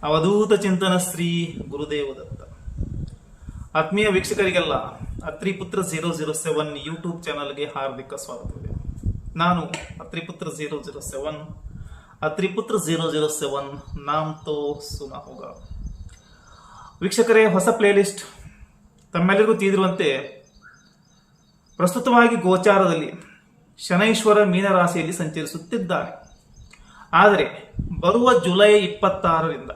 ಅವಧೂತ ಚಿಂತನ ಶ್ರೀ ಗುರುದೇವ ದತ್ತ. ಆತ್ಮೀಯ ವೀಕ್ಷಕರಿಗೆಲ್ಲ ಅತ್ರಿಪುತ್ರ 007 ಯೂಟ್ಯೂಬ್ ಚಾನಲ್ಗೆ ಹಾರ್ದಿಕ ಸ್ವಾಗತವಿದೆ. ನಾನು ಅತ್ರಿಪುತ್ರ 007 ಅತ್ರಿಪುತ್ರ 007 ನಾಮ್ ತೋ ಸುನಾ ಹೋಗಾ. ವೀಕ್ಷಕರೇ, ಹೊಸ ಪ್ಲೇಲಿಸ್ಟ್. ತಮ್ಮೆಲ್ಲರಿಗೂ ತಿಳಿದಿರುವಂತೆ ಪ್ರಸ್ತುತವಾಗಿ ಗೋಚಾರದಲ್ಲಿ ಶನೈಶ್ವರ ಮೀನರಾಶಿಯಲ್ಲಿ ಸಂಚರಿಸುತ್ತಿದ್ದಾನೆ. ಆದರೆ ಬರುವ ಜುಲೈ 26ರಿಂದ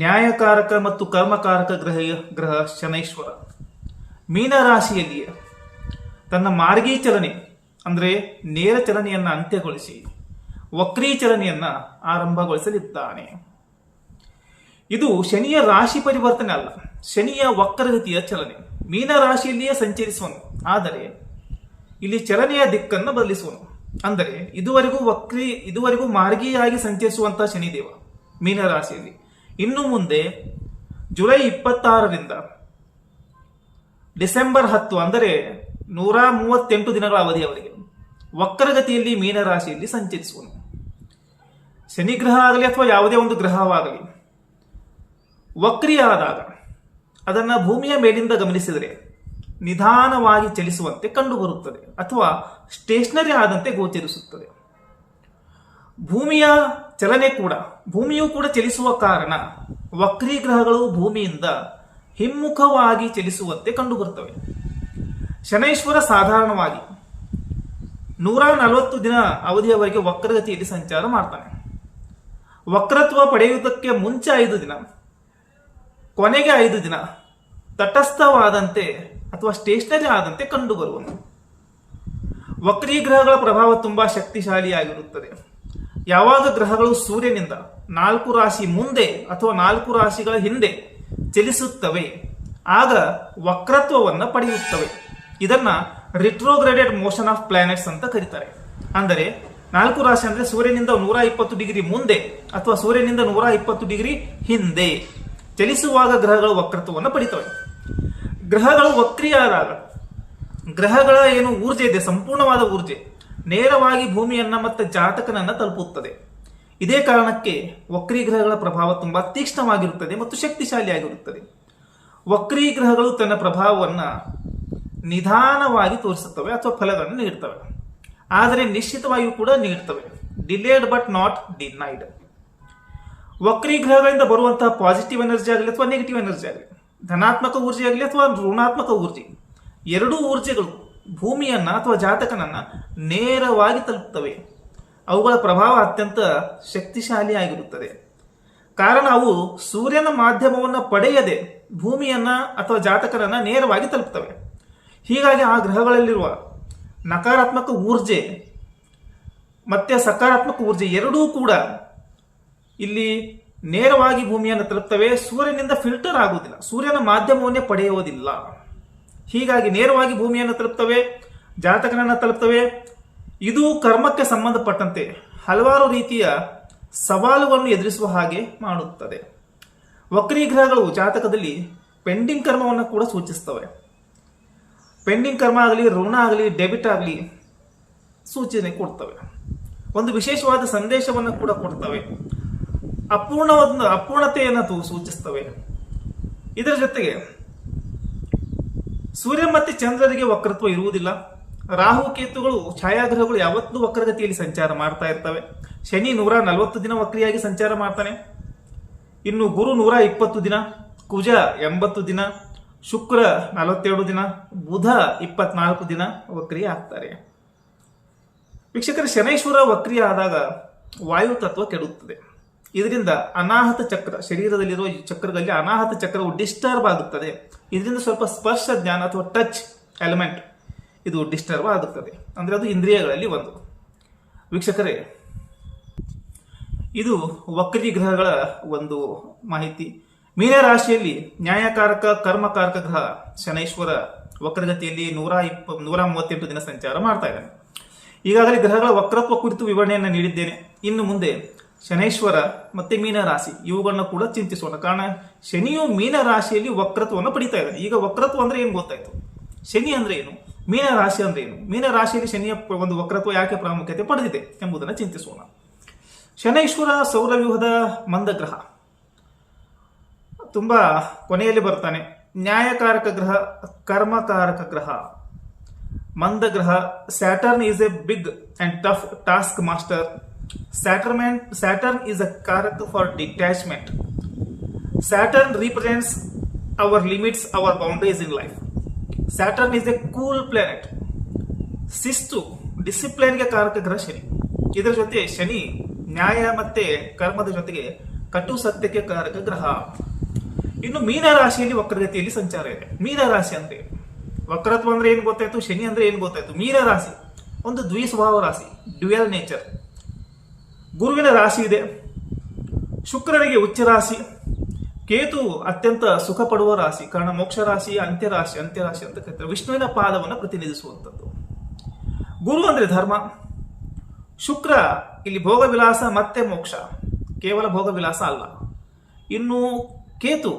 ನ್ಯಾಯಕಾರಕ ಮತ್ತು ಕರ್ಮಕಾರಕ ಗ್ರಹ ಶನೈಶ್ವರ ಮೀನರಾಶಿಯಲ್ಲಿಯೇ ತನ್ನ ಮಾರ್ಗೀ ಚಲನೆ ಅಂದರೆ ನೇರ ಚಲನೆಯನ್ನು ಅಂತ್ಯಗೊಳಿಸಿ ವಕ್ರೀ ಚಲನೆಯನ್ನು ಆರಂಭಗೊಳಿಸಲಿದ್ದಾನೆ. ಇದು ಶನಿಯ ರಾಶಿ ಪರಿವರ್ತನೆ ಅಲ್ಲ, ಶನಿಯ ವಕ್ರಗತಿಯ ಚಲನೆ. ಮೀನರಾಶಿಯಲ್ಲಿಯೇ ಸಂಚರಿಸುವನು, ಆದರೆ ಇಲ್ಲಿ ಚಲನೆಯ ದಿಕ್ಕನ್ನು ಬದಲಿಸುವನು. ಅಂದರೆ ಇದುವರೆಗೂ ಮಾರ್ಗೀಯಾಗಿ ಸಂಚರಿಸುವಂತಹ ಶನಿದೇವ ಮೀನರಾಶಿಯಲ್ಲಿ ಇನ್ನು ಮುಂದೆ ಜುಲೈ 26ರಿಂದ ಡಿಸೆಂಬರ್ 10 ಅಂದರೆ 138 ದಿನಗಳ ಅವಧಿಯವರೆಗೆ ವಕ್ರಗತಿಯಲ್ಲಿ ಮೀನರಾಶಿಯಲ್ಲಿ ಸಂಚರಿಸುವನು. ಶನಿಗ್ರಹ ಆಗಲಿ ಅಥವಾ ಯಾವುದೇ ಒಂದು ಗ್ರಹವಾಗಲಿ ವಕ್ರಿಯಾದಾಗ ಅದನ್ನು ಭೂಮಿಯ ಮೇಲಿಂದ ಗಮನಿಸಿದರೆ ನಿಧಾನವಾಗಿ ಚಲಿಸುವಂತೆ ಕಂಡುಬರುತ್ತದೆ ಅಥವಾ ಸ್ಟೇಷನರಿ ಆದಂತೆ ಗೋಚರಿಸುತ್ತದೆ. ಭೂಮಿಯೂ ಕೂಡ ಚಲಿಸುವ ಕಾರಣ ವಕ್ರೀ ಗ್ರಹಗಳು ಭೂಮಿಯಿಂದ ಹಿಮ್ಮುಖವಾಗಿ ಚಲಿಸುವಂತೆ ಕಂಡುಬರುತ್ತವೆ. ಶನೈಶ್ವರ ಸಾಧಾರಣವಾಗಿ 140 ದಿನ ಅವಧಿಯವರೆಗೆ ವಕ್ರಗತಿಯಲ್ಲಿ ಸಂಚಾರ ಮಾಡ್ತಾನೆ. ವಕ್ರತ್ವ ಪಡೆಯುವುದಕ್ಕೆ ಮುಂಚೆ 5 ದಿನ, ಕೊನೆಗೆ 5 ದಿನ ತಟಸ್ಥವಾದಂತೆ ಅಥವಾ ಸ್ಟೇಷನರಿ ಆದಂತೆ ಕಂಡುಬರುವನು. ವಕ್ರೀ ಗ್ರಹಗಳ ಪ್ರಭಾವ ತುಂಬಾ ಶಕ್ತಿಶಾಲಿಯಾಗಿರುತ್ತದೆ. ಯಾವಾಗ ಗ್ರಹಗಳು ಸೂರ್ಯನಿಂದ 4 ರಾಶಿ ಮುಂದೆ ಅಥವಾ 4 ರಾಶಿಗಳ ಹಿಂದೆ ಚಲಿಸುತ್ತವೆ ಆಗ ವಕ್ರತ್ವವನ್ನು ಪಡೆಯುತ್ತವೆ. ಇದನ್ನ ರಿಟ್ರೋಗ್ರೇಡೆಡ್ ಮೋಷನ್ ಆಫ್ ಪ್ಲಾನೆಟ್ಸ್ ಅಂತ ಕರೀತಾರೆ. ಅಂದರೆ 4 ರಾಶಿ ಅಂದ್ರೆ ಸೂರ್ಯನಿಂದ 120 ಡಿಗ್ರಿ ಮುಂದೆ ಅಥವಾ ಸೂರ್ಯನಿಂದ 120 ಡಿಗ್ರಿ ಹಿಂದೆ ಚಲಿಸುವಾಗ ಗ್ರಹಗಳು ವಕ್ರತ್ವವನ್ನು ಪಡಿತವೆ. ಗ್ರಹಗಳು ವಕ್ರಿಯಾದಾಗ ಗ್ರಹಗಳ ಏನು ಊರ್ಜೆ ಇದೆ, ಸಂಪೂರ್ಣವಾದ ಊರ್ಜೆ ನೇರವಾಗಿ ಭೂಮಿಯನ್ನ ಮತ್ತು ಜಾತಕನನ್ನ ತಲುಪುತ್ತದೆ. ಇದೇ ಕಾರಣಕ್ಕೆ ವಕ್ರೀ ಗ್ರಹಗಳ ಪ್ರಭಾವ ತುಂಬಾ ತೀಕ್ಷ್ಣವಾಗಿರುತ್ತದೆ ಮತ್ತು ಶಕ್ತಿಶಾಲಿಯಾಗಿರುತ್ತದೆ. ವಕ್ರೀ ಗ್ರಹಗಳು ತನ್ನ ಪ್ರಭಾವವನ್ನ ನಿಧಾನವಾಗಿ ತೋರಿಸುತ್ತವೆ ಅಥವಾ ಫಲಗಳನ್ನು ನೀಡ್ತವೆ, ಆದರೆ ನಿಶ್ಚಿತವಾಗಿಯೂ ಕೂಡ ನೀಡ್ತವೆ. Delayed but not denied. ವಕ್ರೀ ಗ್ರಹಗಳಿಂದ ಬರುವಂತಹ ಪಾಸಿಟಿವ್ ಎನರ್ಜಿ ಆಗಲಿ ಅಥವಾ ನೆಗೆಟಿವ್ ಎನರ್ಜಿ ಆಗಲಿ, ಧನಾತ್ಮಕ ಊರ್ಜೆ ಆಗಲಿ ಅಥವಾ ಋಣಾತ್ಮಕ ಊರ್ಜೆ, ಎರಡೂ ಊರ್ಜೆಗಳು ಭೂಮಿಯನ್ನ ಅಥವಾ ಜಾತಕನನ್ನ ನೇರವಾಗಿ ತಲುಪುತ್ತವೆ. ಅವುಗಳ ಪ್ರಭಾವ ಅತ್ಯಂತ ಶಕ್ತಿಶಾಲಿಯಾಗಿರುತ್ತದೆ. ಕಾರಣ ಅವು ಸೂರ್ಯನ ಮಾಧ್ಯಮವನ್ನು ಪಡೆಯದೆ ಭೂಮಿಯನ್ನ ಅಥವಾ ಜಾತಕನನ್ನ ನೇರವಾಗಿ ತಲುಪುತ್ತವೆ. ಹೀಗಾಗಿ ಆ ಗ್ರಹಗಳಲ್ಲಿರುವ ನಕಾರಾತ್ಮಕ ಊರ್ಜೆ ಮತ್ತೆ ಸಕಾರಾತ್ಮಕ ಊರ್ಜೆ ಎರಡೂ ಕೂಡ ಇಲ್ಲಿ ನೇರವಾಗಿ ಭೂಮಿಯನ್ನು ತಲುಪ್ತವೆ. ಸೂರ್ಯನಿಂದ ಫಿಲ್ಟರ್ ಆಗುವುದಿಲ್ಲ, ಸೂರ್ಯನ ಮಾಧ್ಯಮವನ್ನೇ ಪಡೆಯುವುದಿಲ್ಲ. ಹೀಗಾಗಿ ನೇರವಾಗಿ ಭೂಮಿಯನ್ನು ತಲುಪ್ತವೆ, ಜಾತಕನನ್ನ ತಲುಪ್ತವೆ. ಇದು ಕರ್ಮಕ್ಕೆ ಸಂಬಂಧಪಟ್ಟಂತೆ ಹಲವಾರು ರೀತಿಯ ಸವಾಲುಗಳನ್ನು ಎದುರಿಸುವ ಹಾಗೆ ಮಾಡುತ್ತದೆ. ವಕ್ರೀ ಗ್ರಹಗಳು ಜಾತಕದಲ್ಲಿ ಪೆಂಡಿಂಗ್ ಕರ್ಮವನ್ನು ಕೂಡ ಸೂಚಿಸ್ತವೆ. ಪೆಂಡಿಂಗ್ ಕರ್ಮ ಆಗಲಿ, ಋಣ ಆಗಲಿ, ಡೆಬಿಟ್ ಆಗಲಿ ಸೂಚನೆ ಕೊಡ್ತವೆ. ಒಂದು ವಿಶೇಷವಾದ ಸಂದೇಶವನ್ನು ಕೂಡ ಕೊಡ್ತವೆ. ಅಪೂರ್ಣತೆಯನ್ನು ಸೂಚಿಸ್ತವೆ. ಇದರ ಜೊತೆಗೆ ಸೂರ್ಯ ಮತ್ತೆ ಚಂದ್ರರಿಗೆ ವಕ್ರತ್ವ ಇರುವುದಿಲ್ಲ. ರಾಹು ಕೇತುಗಳು ಛಾಯಾಗ್ರಹಗಳು ಯಾವತ್ತೂ ವಕ್ರಗತಿಯಲ್ಲಿ ಸಂಚಾರ ಮಾಡ್ತಾ ಇರ್ತವೆ. ಶನಿ 140 ದಿನ ವಕ್ರಿಯಾಗಿ ಸಂಚಾರ ಮಾಡ್ತಾನೆ. ಇನ್ನು ಗುರು 120 ದಿನ, ಕುಜ 80 ದಿನ, ಶುಕ್ರ 42 ದಿನ, ಬುಧ 24 ದಿನ ವಕ್ರಿಯ ಆಗ್ತಾರೆ. ವೀಕ್ಷಕರ, ಶನೈಶ್ವರ ವಕ್ರಿಯ ಆದಾಗ ವಾಯು ತತ್ವ ಕೆಡುತ್ತದೆ. ಇದರಿಂದ ಅನಾಹತ ಚಕ್ರ, ಶರೀರದಲ್ಲಿರುವ ಚಕ್ರದಲ್ಲಿ ಅನಾಹತ ಚಕ್ರವು ಡಿಸ್ಟರ್ಬ್ ಆಗುತ್ತದೆ. ಇದರಿಂದ ಸ್ವಲ್ಪ ಸ್ಪರ್ಶ ಜ್ಞಾನ ಅಥವಾ ಟಚ್ ಎಲಿಮೆಂಟ್ ಇದು ಡಿಸ್ಟರ್ಬ್ ಆಗುತ್ತದೆ. ಅಂದ್ರೆ ಅದು ಇಂದ್ರಿಯಗಳಲ್ಲಿ ಒಂದು. ವೀಕ್ಷಕರೇ, ಇದು ವಕ್ರೀ ಗ್ರಹಗಳ ಒಂದು ಮಾಹಿತಿ. ಮೀನರಾಶಿಯಲ್ಲಿ ನ್ಯಾಯಕಾರಕ ಕರ್ಮಕಾರಕ ಗ್ರಹ ಶನೈಶ್ವರ ವಕ್ರಗತಿಯಲ್ಲಿ 138 ದಿನ ಸಂಚಾರ ಮಾಡ್ತಾ ಇದ್ದಾನೆ. ಈಗಾಗಲೇ ಗ್ರಹಗಳ ವಕ್ರತ್ವ ಕುರಿತು ವಿವರಣೆಯನ್ನು ನೀಡಿದ್ದೇನೆ. ಇನ್ನು ಮುಂದೆ ಶನೈಶ್ವರ ಮತ್ತೆ ಮೀನರಾಶಿ ಇವುಗಳನ್ನ ಕೂಡ ಚಿಂತಿಸೋಣ. ಕಾರಣ ಶನಿಯು ಮೀನರಾಶಿಯಲ್ಲಿ ವಕ್ರತ್ವವನ್ನು ಪಡಿತಾ ಇದ್ದಾನೆ. ಈಗ ವಕ್ರತ್ವ ಅಂದ್ರೆ ಏನು ಗೊತ್ತಾಯ್ತು, ಶನಿ ಅಂದ್ರೆ ಏನು, ಮೀನರಾಶಿ ಅಂದ್ರೆ ಏನು, ಮೀನರಾಶಿಯಲ್ಲಿ ಶನಿಯ ಒಂದು ವಕ್ರತ್ವ ಯಾಕೆ ಪ್ರಾಮುಖ್ಯತೆ ಪಡೆದಿದೆ ಎಂಬುದನ್ನು ಚಿಂತಿಸೋಣ. ಶನೈಶ್ವರ ಸೌರವ್ಯೂಹದ ಮಂದಗ್ರಹ, ತುಂಬಾ ಕೊನೆಯಲ್ಲಿ ಬರ್ತಾನೆ. ನ್ಯಾಯಕಾರಕ ಗ್ರಹ, ಕರ್ಮಕಾರಕ ಗ್ರಹ, ಮಂದಗ್ರಹ. Saturn is a big and tough task master. Saturn is a karak for detachment. Saturn represents our limits, our boundaries in life. Saturn is a cool planet. ಶಿಸ್ತು, ಡಿಸಿಪ್ಲಿನ್ಗೆ ಕಾರಕ ಗ್ರಹ ಶನಿ. ಇದರ ಜೊತೆ ಶನಿ ನ್ಯಾಯ ಮತ್ತೆ ಕರ್ಮದ ಜೊತೆಗೆ ಕಟು ಸತ್ಯಕ್ಕೆ ಕಾರಕ ಗ್ರಹ. ಇನ್ನು ಮೀನ ರಾಶಿಯಲ್ಲಿ ವಕ್ರಗತಿಯಲ್ಲಿ ಸಂಚಾರ ಇದೆ. ಮೀನ ರಾಶಿ ಅಂದ್ರೆ ವಕ್ರತ್ವ ಅಂದ್ರೆ ಏನ್ ಗೊತ್ತಾಯ್ತು, ಶನಿ ಅಂದ್ರೆ ಏನ್ ಗೊತ್ತಾಯ್ತು. ಮೀನ ರಾಶಿ ಒಂದು ದ್ವಿಸ್ವಭಾವ ರಾಶಿ, ಡ್ಯುಯಲ್ ನೇಚರ್. ಗುರುವಿನ ರಾಶಿ ಇದೆ, ಶುಕ್ರನಿಗೆ ಉಚ್ಚ ರಾಶಿ, ಕೇತು ಅತ್ಯಂತ ಸುಖ ಪಡುವ ರಾಶಿ. ಕಾರಣ ಮೋಕ್ಷ ರಾಶಿ, ಅಂತ್ಯರಾಶಿ ಅಂತ ಕರೀತಾರೆ. ವಿಷ್ಣುವಿನ ಪಾದವನ್ನು ಪ್ರತಿನಿಧಿಸುವಂಥದ್ದು. ಗುರು ಅಂದ್ರೆ ಧರ್ಮ, ಶುಕ್ರ ಇಲ್ಲಿ ಭೋಗ ವಿಲಾಸ ಮತ್ತೆ ಮೋಕ್ಷ, ಕೇವಲ ಭೋಗ ವಿಲಾಸ ಅಲ್ಲ. ಇನ್ನು ಕೇತು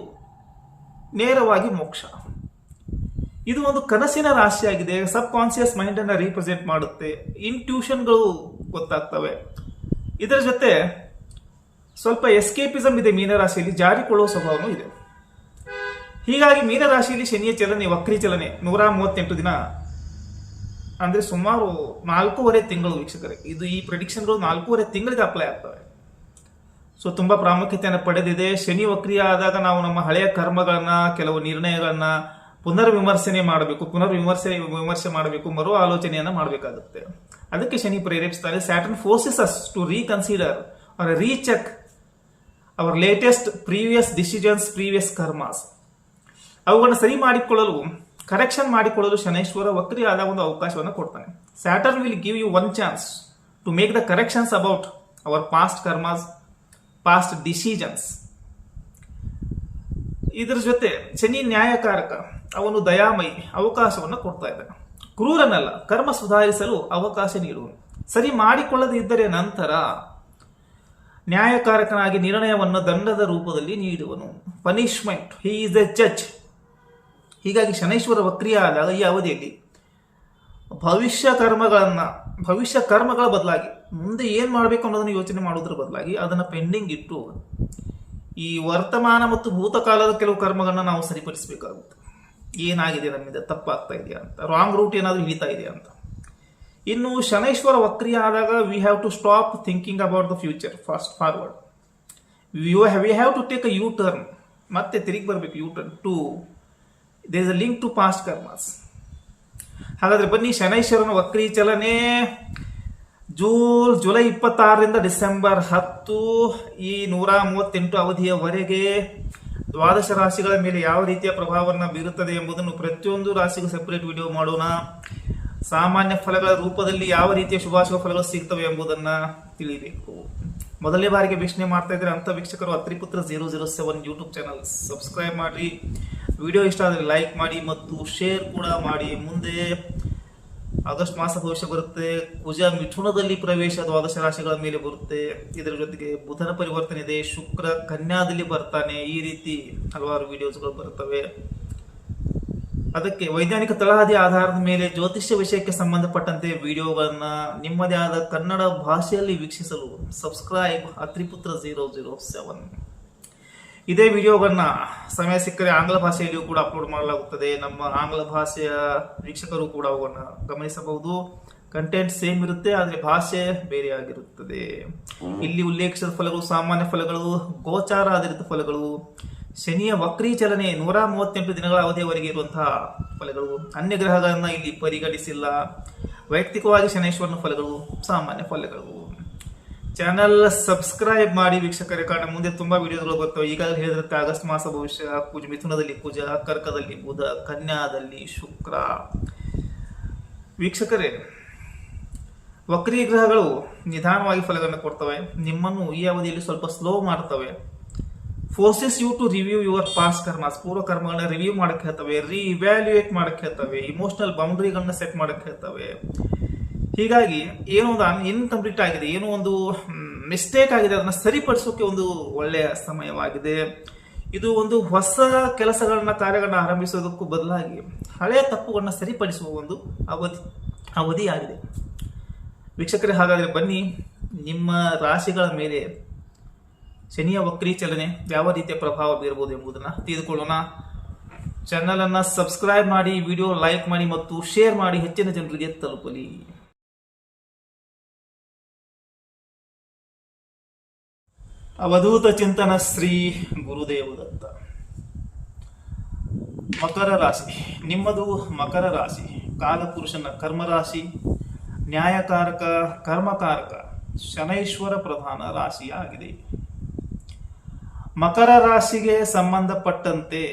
ನೇರವಾಗಿ ಮೋಕ್ಷ. ಇದು ಒಂದು ಕನಸಿನ ರಾಶಿಯಾಗಿದೆ. ಸಬ್ ಕಾನ್ಸಿಯಸ್ ಮೈಂಡ್ ಅನ್ನ ರೀಪ್ರೆಸೆಂಟ್ ಮಾಡುತ್ತೆ. ಇಂಟ್ಯೂಷನ್ಗಳು ಗೊತ್ತಾಗ್ತವೆ. ಇದರ ಜೊತೆ ಸ್ವಲ್ಪ ಎಸ್ಕೇಪಿಸಮ್ ಇದೆ ಮೀನರಾಶಿಯಲ್ಲಿ, ಜಾರಿಕೊಳ್ಳುವ ಸ್ವಭಾವನೂ ಇದೆ. ಹೀಗಾಗಿ ಮೀನರಾಶಿಯಲ್ಲಿ ಶನಿಯ ಚಲನೆ, ವಕ್ರಿ ಚಲನೆ 138 ದಿನ ಅಂದ್ರೆ ಸುಮಾರು 4.5 ತಿಂಗಳು ವೀಕ್ಷಕರೇ. ಇದು ಈ ಪ್ರೆಡಿಕ್ಷನ್ಗಳು 4.5 ತಿಂಗಳಿಗೆ ಅಪ್ಲೈ ಆಗ್ತವೆ. ಸೊ ತುಂಬಾ ಪ್ರಾಮುಖ್ಯತೆಯನ್ನು ಪಡೆದಿದೆ. ಶನಿ ವಕ್ರಿಯ ಆದಾಗ ನಾವು ನಮ್ಮ ಹಳೆಯ ಕರ್ಮಗಳನ್ನ, ಕೆಲವು ನಿರ್ಣಯಗಳನ್ನ ಪುನರ್ವಿಮರ್ಶೆ ಮಾಡಬೇಕು, ಮರು ಆಲೋಚನೆಯನ್ನ ಮಾಡಬೇಕಾಗುತ್ತೆ. ಅದಕ್ಕೆ ಶನಿ ಪ್ರೇರೇಪಿಸ್ತಾರೆ. Saturn forces us to reconsider or recheck our latest previous decisions, previous karmas. ಅವುಗಳನ್ನ ಸರಿ ಮಾಡಿಕೊಳ್ಳಲು, ಕರೆಕ್ಷನ್ ಮಾಡಿಕೊಳ್ಳಲು ಶನೈಶ್ವರ ವಕ್ರಿ ಆದ ಒಂದು ಅವಕಾಶವನ್ನು ಕೊಡ್ತಾನೆ. Saturn will give you one chance to make the corrections about our past karmas, past decisions. ಇದರ ಜೊತೆ ಶನಿ ನ್ಯಾಯಕಾರಕ, ಅವನು ದಯಾಮಯಿ, ಅವಕಾಶವನ್ನು ಕೊಡ್ತಾ ಇದ್ದಾನೆ. ಕ್ರೂರನಲ್ಲ, ಕರ್ಮ ಸುಧಾರಿಸಲು ಅವಕಾಶ ನೀಡುವನು. ಸರಿ ಮಾಡಿಕೊಳ್ಳದೆ ಇದ್ದರೆ ನಂತರ ನ್ಯಾಯಕಾರಕನಾಗಿ ನಿರ್ಣಯವನ್ನು ದಂಡದ ರೂಪದಲ್ಲಿ ನೀಡುವನು. Punishment, he is a judge. ಹೀಗಾಗಿ ಶನೈಶ್ವರ ವಕ್ರಿಯ ಆದಾಗ ಈ ಅವಧಿಯಲ್ಲಿ ಭವಿಷ್ಯ ಕರ್ಮಗಳ ಬದಲಾಗಿ ಮುಂದೆ ಏನ್ ಮಾಡಬೇಕು ಅನ್ನೋದನ್ನು ಯೋಚನೆ ಮಾಡೋದ್ರ ಬದಲಾಗಿ ಅದನ್ನ ಪೆಂಡಿಂಗ್ ಇಟ್ಟು ಈ ವರ್ತಮಾನ ಮತ್ತು ಭೂತಕಾಲದ ಕೆಲವು ಕರ್ಮಗಳನ್ನ ನಾವು ಸರಿಪಡಿಸಬೇಕಾಗುತ್ತೆ. ಏನಾಗಿದೆ, ನಮ್ಮಿಂದ ತಪ್ಪಾಗ್ತಾ ಇದೆಯಾ ಅಂತ, ರಾಂಗ್ ರೂಟ್ ಏನಾದರೂ ಹಿಡಿತಾ ಇದೆಯಾ ಅಂತ. ಇನ್ನು ಶನೈಶ್ವರ ವಕ್ರಿಯ ಆದಾಗ we have to stop thinking about the future, fast forward. We have to take a U turn. ಮತ್ತೆ ತಿರುಗಿ ಬರಬೇಕು. U turn to there is a link to past karmas. ಹಾಗಾದ್ರೆ ಬನ್ನಿ, ಶನೈಶ್ವರನ ವಕ್ರಿ ಚಲನೆ ಜುಲೈ 26ರಿಂದ ಡಿಸೆಂಬರ್ 10 ಈ 138 ಅವಧಿಯವರೆಗೆ ದ್ವಾದಶ ರಾಶಿಗಳ ಮೇಲೆ ಯಾವ ರೀತಿಯ ಪ್ರಭಾವವನ್ನು ಬೀರುತ್ತದೆ ಎಂಬುದನ್ನು ಪ್ರತಿಯೊಂದು ರಾಶಿಗೂ ಸೆಪರೇಟ್ ವಿಡಿಯೋ ಮಾಡೋಣ. ಸಾಮಾನ್ಯ ಫಲಗಳ ರೂಪದಲ್ಲಿ ಯಾವ ರೀತಿಯ ಶುಭಾಶುಭ ಫಲಗಳು ಸಿಗ್ತವೆ ಎಂಬುದನ್ನ ತಿಳಿಬೇಕು. ಮೊದಲನೇ ಬಾರಿಗೆ ವೀಕ್ಷಣೆ ಮಾಡ್ತಾ ಇದ್ರೆ ಅಂತ ವೀಕ್ಷಕರು ಅತ್ರಿಪುತ್ರ 007 ಯೂಟ್ಯೂಬ್ ಚಾನಲ್ ಸಬ್ಸ್ಕ್ರೈಬ್ ಮಾಡಿ, ವಿಡಿಯೋ ಇಷ್ಟ ಆದರೆ ಲೈಕ್ ಮಾಡಿ ಮತ್ತು ಶೇರ್ ಕೂಡ ಮಾಡಿ. ಮುಂದೆ ಆಗಸ್ಟ್ ಮಾಸ ಭವಿಷ್ಯ ಬರುತ್ತೆ. ಕುಜ ಮಿಥುನದಲ್ಲಿ ಪ್ರವೇಶ ದ್ವಾದಶ ರಾಶಿಗಳ ಮೇಲೆ ಬರುತ್ತೆ. ಇದರ ಜೊತೆಗೆ ಬುಧನ ಪರಿವರ್ತನೆ ಇದೆ, ಶುಕ್ರ ಕನ್ಯಾದಲ್ಲಿ ಬರ್ತಾನೆ. ಈ ರೀತಿ ಹಲವಾರು ವಿಡಿಯೋಸ್ಗಳು ಬರುತ್ತವೆ. ಅದಕ್ಕೆ ವೈಜ್ಞಾನಿಕ ತಳಹದಿ ಆಧಾರದ ಮೇಲೆ ಜ್ಯೋತಿಷ್ಯ ವಿಷಯಕ್ಕೆ ಸಂಬಂಧಪಟ್ಟಂತೆ ವಿಡಿಯೋಗಳನ್ನ ನಿಮ್ಮದೇ ಆದ ಕನ್ನಡ ಭಾಷೆಯಲ್ಲಿ ವೀಕ್ಷಿಸಲು ಸಬ್ಸ್ಕ್ರೈಬ್ ಅತ್ರಿಪುತ್ರ 007. ಇದೇ ವಿಡಿಯೋಗಳನ್ನ ಸಮಯ ಸಿಕ್ಕರೆ ಆಂಗ್ಲ ಭಾಷೆಯಲ್ಲಿಯೂ ಕೂಡ ಅಪ್ಲೋಡ್ ಮಾಡಲಾಗುತ್ತದೆ. ನಮ್ಮ ಆಂಗ್ಲ ಭಾಷೆಯ ವೀಕ್ಷಕರು ಕೂಡ ಅವುಗಳನ್ನ ಗಮನಿಸಬಹುದು. ಕಂಟೆಂಟ್ ಸೇಮ್ ಇರುತ್ತೆ, ಆದರೆ ಭಾಷೆ ಬೇರೆ ಆಗಿರುತ್ತದೆ. ಇಲ್ಲಿ ಉಲ್ಲೇಖಿಸಿದ ಫಲಗಳು ಸಾಮಾನ್ಯ ಫಲಗಳು, ಗೋಚಾರ ಆಧಾರಿತ ಫಲಗಳು, ಶನಿಯ ವಕ್ರೀ ಚಲನೆ 138 ದಿನಗಳ ಅವಧಿಯವರೆಗೆ ಇರುವಂತಹ ಫಲಗಳು, ಅನ್ಯ ಗ್ರಹಗಳನ್ನ ಇಲ್ಲಿ ಪರಿಗಣಿಸಿಲ್ಲ. ವೈಯಕ್ತಿಕವಾಗಿ ಶನೈಶ್ವರನ ಫಲಗಳು, ಸಾಮಾನ್ಯ ಫಲಗಳು. ಚಾನಲ್ ಸಬ್ಸ್ಕ್ರೈಬ್ ಮಾಡಿ ವೀಕ್ಷಕರೇ, ಕಾರಣ ಮುಂದೆ ತುಂಬಾ ವಿಡಿಯೋಗಳು ಬರ್ತವೆ. ಈಗಾಗಲೇ ಹೇಳಿದಂತೆ ಆಗಸ್ಟ್ ಮಾಸ ಭವಿಷ್ಯ, ಮಿಥುನದಲ್ಲಿ ಕುಜ, ಕರ್ಕದಲ್ಲಿ ಬುಧ, ಕನ್ಯಾದಲ್ಲಿ ಶುಕ್ರ. ವೀಕ್ಷಕರೇ, ವಕ್ರೀ ಗ್ರಹಗಳು ನಿಧಾನವಾಗಿ ಫಲಗಳನ್ನು ಕೊಡ್ತವೆ. ನಿಮ್ಮನ್ನು ಈ ಅವಧಿಯಲ್ಲಿ ಸ್ವಲ್ಪ ಸ್ಲೋ ಮಾಡ್ತವೆ. Forces you to review your past karmas, ಪೂರ್ವ ಕರ್ಮಗಳನ್ನ ರಿವ್ಯೂ ಮಾಡಕ್ಕೆ ಹೇಳ್ತವೆ, ಇವ್ಯಾಲ್ಯೂಯೇಟ್ ಮಾಡಕ್ಕೆ ಹೇಳ್ತವೆ, ಇಮೋಷನಲ್ ಬೌಂಡ್ರಿಗಳನ್ನ ಸೆಟ್ ಮಾಡಕ್ಕೆ ಹೇಳ್ತವೆ. ಹೀಗಾಗಿ ಏನೋ ಒಂದು ಇನ್ಕಂಪ್ಲೀಟ್ ಆಗಿದೆ, ಏನೋ ಒಂದು ಮಿಸ್ಟೇಕ್ ಆಗಿದೆ, ಅದನ್ನ ಸರಿಪಡಿಸೋಕೆ ಒಂದು ಒಳ್ಳೆಯ ಸಮಯವಾಗಿದೆ. ಇದು ಒಂದು ಹೊಸ ಕೆಲಸಗಳನ್ನ, ಕಾರ್ಯಗಳನ್ನ ಆರಂಭಿಸೋದಕ್ಕೂ ಬದಲಾಗಿ ಹಳೆಯ ತಪ್ಪುಗಳನ್ನ ಸರಿಪಡಿಸುವ ಒಂದು ಅವಧಿಯಾಗಿದೆ. ವೀಕ್ಷಕರೇ, ಹಾಗಾದ್ರೆ ಬನ್ನಿ ನಿಮ್ಮ ರಾಶಿಗಳ ಮೇಲೆ ಶನಿಯ ವಕ್ರೀ ಚಲನೆ ಯಾವ ರೀತಿಯ ಪ್ರಭಾವ ಬೀರಬಹುದು ಎಂಬುದನ್ನು ತಿಳಿದುಕೊಳ್ಳೋಣ. ಚಾನಲನ್ನು ಸಬ್ಸ್ಕ್ರೈಬ್ ಮಾಡಿ, ವಿಡಿಯೋ ಲೈಕ್ ಮಾಡಿ ಮತ್ತು ಶೇರ್ ಮಾಡಿ, ಹೆಚ್ಚಿನ ಜನರಿಗೆ ತಲುಪಲಿ. ಅವಧೂತ ಚಿಂತನ ಶ್ರೀ ಗುರುದೇವ ದತ್ತ. ಮಕರ ರಾಶಿ, ನಿಮ್ಮದು ಮಕರ ರಾಶಿ. ಕಾಲಪುರುಷನ ಕರ್ಮರಾಶಿ, ನ್ಯಾಯಕಾರಕ ಕರ್ಮಕಾರಕ ಶನೈಶ್ವರ ಪ್ರಧಾನ ರಾಶಿಯಾಗಿದೆ. ಮಕರ ರಾಶಿಗೆ ಸಂಬಂಧಪಟ್ಟಂತೆ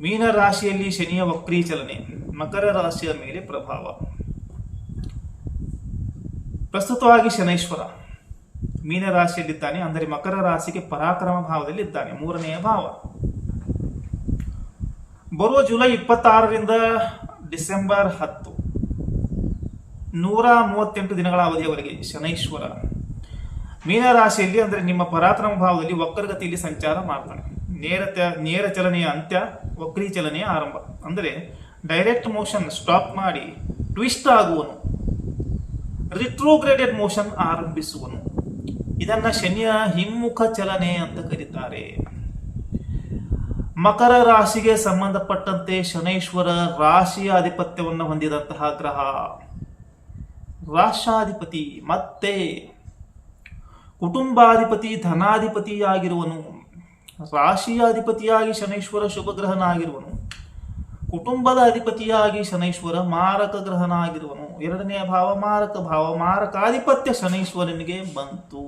ಮೀನ ರಾಶಿಯಲ್ಲಿ ಶನಿಯ ವಕ್ರೀ ಚಲನೆ ಮಕರ ರಾಶಿಯ ಮೇಲೆ ಪ್ರಭಾವ. ಪ್ರಸ್ತುತವಾಗಿ ಶನೈಶ್ವರ ಮೀನ ರಾಶಿಯಲ್ಲಿದ್ದಾನೆ, ಅಂದರೆ ಮಕರ ರಾಶಿಗೆ ಪರಾಕ್ರಮ ಭಾವದಲ್ಲಿ ಇದ್ದಾನೆ, 3ನೇ ಭಾವ. ಬರುವ ಜುಲೈ 26ರಿಂದ ಡಿಸೆಂಬರ್ 10 138 ದಿನಗಳ ಅವಧಿಯವರೆಗೆ ಶನೈಶ್ವರ ಮೀನ ರಾಶಿಯಲ್ಲಿ, ಅಂದರೆ ನಿಮ್ಮ ಪರಾಕ್ರಮ ಭಾವದಲ್ಲಿ ವಕ್ರಗತಿಯಲ್ಲಿ ಸಂಚಾರ ಮಾಡ್ತಾನೆ. ನೇರ ಚಲನೆಯ ಅಂತ್ಯ, ವಕ್ರೀ ಚಲನೆಯ ಆರಂಭ. ಅಂದರೆ ಡೈರೆಕ್ಟ್ ಮೋಷನ್ ಸ್ಟಾಪ್ ಮಾಡಿ ಟ್ವಿಸ್ಟ್ ಆಗುವನು, ರಿಟ್ರೋಗ್ರೇಡೆಡ್ ಮೋಷನ್ ಆರಂಭಿಸುವನು. ಇದನ್ನ ಶನಿಯ ಹಿಮ್ಮುಖ ಚಲನೆ ಅಂತ ಕರೀತಾರೆ. ಮಕರ ರಾಶಿಗೆ ಸಂಬಂಧಪಟ್ಟಂತೆ ಶನೈಶ್ವರ ರಾಶಿಯ ಆಧಿಪತ್ಯವನ್ನು ಹೊಂದಿದಂತಹ ಗ್ರಹ. ರಾಷ್ಟ್ರಾಧಿಪತಿ ಮತ್ತೆ ಕುಟುಂಬಾಧಿಪತಿ, ಧನಾಧಿಪತಿಯಾಗಿರುವನು. ರಾಶಿಯ ಅಧಿಪತಿಯಾಗಿ ಶನೈಶ್ವರ ಶುಭ ಗ್ರಹನಾಗಿರುವನು. ಕುಟುಂಬದ ಅಧಿಪತಿಯಾಗಿ ಶನೈಶ್ವರ ಮಾರಕ ಗ್ರಹನಾಗಿರುವನು. 2ನೇ ಭಾವ ಮಾರಕ ಭಾವ, ಮಾರಕಾಧಿಪತ್ಯ ಶನೈಶ್ವರನಿಗೆ ಬಂತು.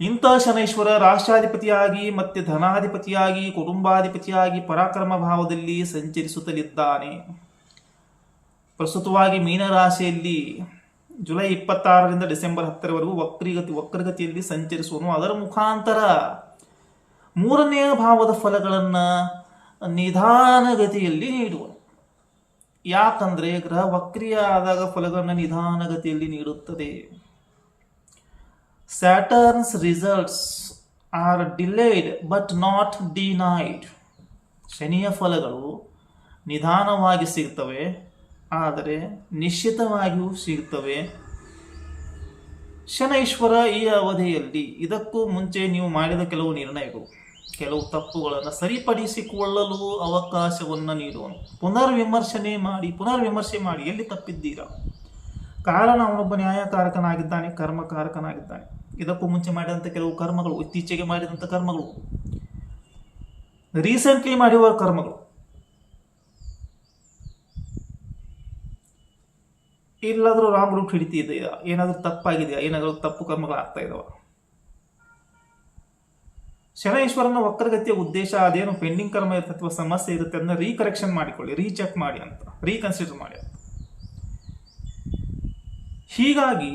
ಇಂಥ ಶನೈಶ್ವರ ರಾಷ್ಟ್ರಾಧಿಪತಿಯಾಗಿ ಮತ್ತೆ ಧನಾಧಿಪತಿಯಾಗಿ ಕುಟುಂಬಾಧಿಪತಿಯಾಗಿ ಪರಾಕ್ರಮ ಭಾವದಲ್ಲಿ ಸಂಚರಿಸುತ್ತಲಿದ್ದಾನೆ. ಪ್ರಸ್ತುತವಾಗಿ ಮೀನರಾಶಿಯಲ್ಲಿ ಜುಲೈ 26ರಿಂದ ಡಿಸೆಂಬರ್ 10ರವರೆಗೂ ವಕ್ರಗತಿಯಲ್ಲಿ ಸಂಚರಿಸುವನು. ಅದರ ಮುಖಾಂತರ 3ನೇ ಭಾವದ ಫಲಗಳನ್ನು ನಿಧಾನಗತಿಯಲ್ಲಿ ನೀಡುವನು. ಯಾಕಂದ್ರೆ ಗ್ರಹ ವಕ್ರಿಯ ಆದಾಗ ಫಲಗಳನ್ನು ನಿಧಾನಗತಿಯಲ್ಲಿ ನೀಡುತ್ತದೆ. Saturn's results are delayed but not denied. ಶನಿಯ ಫಲಗಳು ನಿಧಾನವಾಗಿ ಸಿಗ್ತವೆ, ಆದರೆ ನಿಶ್ಚಿತವಾಗಿಯೂ ಸಿಗುತ್ತವೆ. ಶನೈಶ್ವರ ಈ ಅವಧಿಯಲ್ಲಿ ಇದಕ್ಕೂ ಮುಂಚೆ ನೀವು ಮಾಡಿದ ಕೆಲವು ನಿರ್ಣಯಗಳು, ಕೆಲವು ತಪ್ಪುಗಳನ್ನು ಸರಿಪಡಿಸಿಕೊಳ್ಳಲು ಅವಕಾಶವನ್ನು ನೀಡುವನು. ಪುನರ್ವಿಮರ್ಶೆ ಮಾಡಿ ಎಲ್ಲಿ ತಪ್ಪಿದ್ದೀರಾ. ಕಾರಣ ಅವನೊಬ್ಬ ನ್ಯಾಯಕಾರಕನಾಗಿದ್ದಾನೆ, ಕರ್ಮಕಾರಕನಾಗಿದ್ದಾನೆ. ಇದಕ್ಕೂ ಮುಂಚೆ ಮಾಡಿದಂಥ ಕೆಲವು ಕರ್ಮಗಳು, ಇತ್ತೀಚೆಗೆ ಮಾಡಿದಂಥ ಕರ್ಮಗಳು, ರೀಸೆಂಟ್ಲಿ ಮಾಡಿರುವ ಕರ್ಮಗಳು, ಇಲ್ಲಾದರೂ ರಾಂಗ್ ರೂಟ್ ಹಿಡಿತಿದೆಯಾ, ಏನಾದರೂ ತಪ್ಪಾಗಿದೆಯಾ, ಏನಾದರೂ ತಪ್ಪು ಕರ್ಮಗಳಾಗ್ತಾ ಇದಾವ. ಶನೈಶ್ವರನ ವಕ್ರಗತಿಯ ಉದ್ದೇಶ ಅದೇನು ಪೆಂಡಿಂಗ್ ಕರ್ಮ ಇರುತ್ತೆ ಅಥವಾ ಸಮಸ್ಯೆ ಇರುತ್ತೆ ಅದನ್ನ ರೀಕರೆಕ್ಷನ್ ಮಾಡಿಕೊಳ್ಳಿ, ರೀಚೆಕ್ ಮಾಡಿ ಅಂತ, ರೀಕನ್ಸಿಡರ್ ಮಾಡಿ ಅಂತ. ಹೀಗಾಗಿ